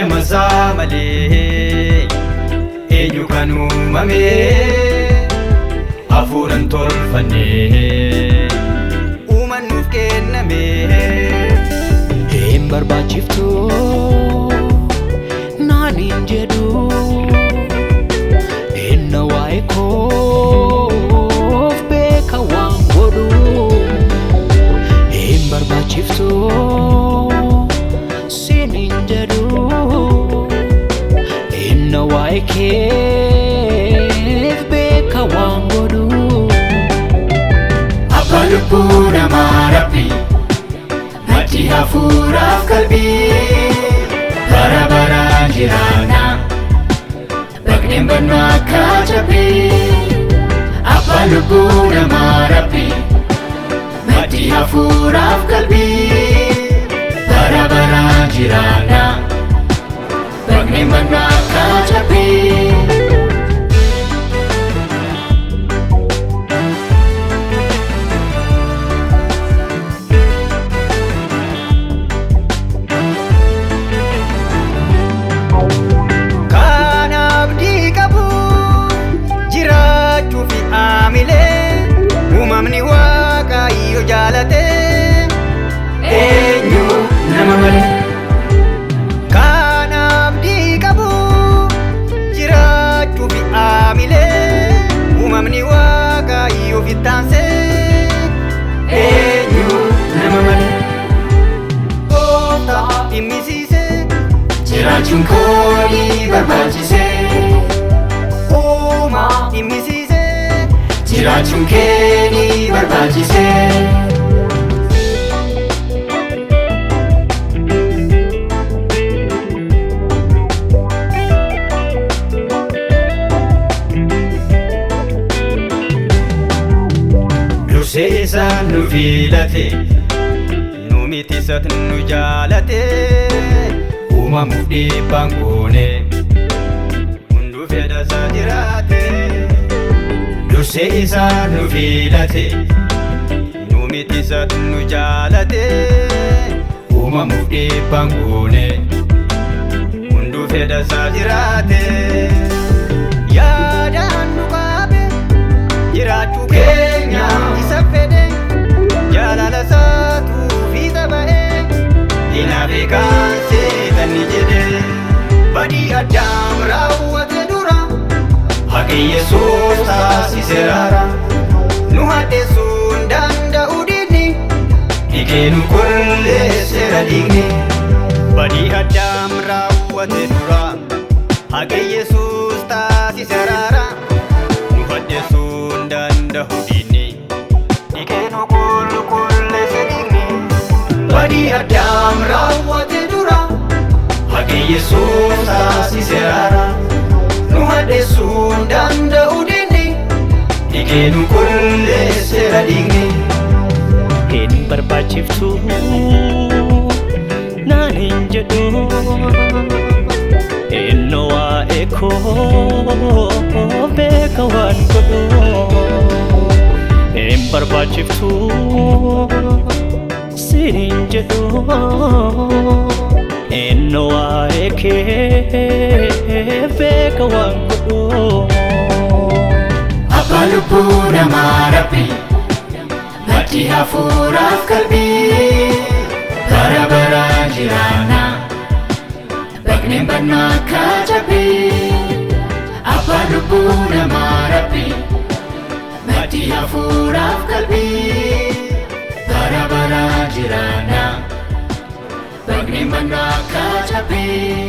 Eeyyamasaa malee eenyu kan uumame hafuuraan tolfannee uumaan nuuf kenname. Hin barbaachiftu naan hin jedhu inna waa'ee koof beeka waan godhu. Hin barbaachiftu sin hin jedhu inna waa'ee keef beeka waan godhu. Abbaa lubbuu namaa Rabbi maddii hafuuraaf qalbii bara baraan jiraanna baqneen bannu akka cabbii. Abbaa lubbuu namaa Rabbi maddii hafuuraaf qalbii bara baraan jiraanna baqneen bannu akka cabbii. Uumamni Waaqayyo jaalate eenyu nama malee. Kan abdii qabu jiraachuuf aamilee uumamni Waaqayyo fittaanse eenyu nama malee. Gooftaa dhimmisiise jiraachuun kooni barbaachise. Uumaa dhimmisiise jiraachuun keeni barbaachise. Dursee isaan nu filate nu miti isat nu jaalate uumamuuf dhiibbaan goone hunduu fedha isaa jiraate. Dursee isaan nu filate nu miti isat nu jaalate uumamuuf dhiibbaan goone hunduu fedha isaa jiraate. Yaadaan nu qaabe jiraachuu keenya isa fedhe jaalala isaatu fiixa ba'e hinaafe kan seetanni jedhe. Badii Addaam raawwate dura haqi Yesuus taasise raara nu hadheessuu hin danda'u diinni dhiigee nu qulleesseera dhiigni. Badii Addaam raawwate dura haqi Yesuus taasise raara nu hadheessuu hin danda'u diinni dhiigee nu qulleesse dhiigni. Badii Addaam raawwate dura haqi Yesuus taasise raara nu hadheessuu hin danda'u diinni dhiigee nu qulleesseera dhiigni. Hin barbaachiftu naan hin jedhu inna waa'ee koof beeka waan godhu. Hin barbaachiftu sin hin jedhu inna waa'ee keef beeka waan godhu. Abbaa lubbuu namaa Rabbi maddii hafuuraaf qalbii bara baraan jiraanna baqneen bannu akka cabbii. Abbaa lubbuu namaa Rabbi maddii hafuuraaf qalbii bara baraan jiraanna baqneen bannu akka cabbii.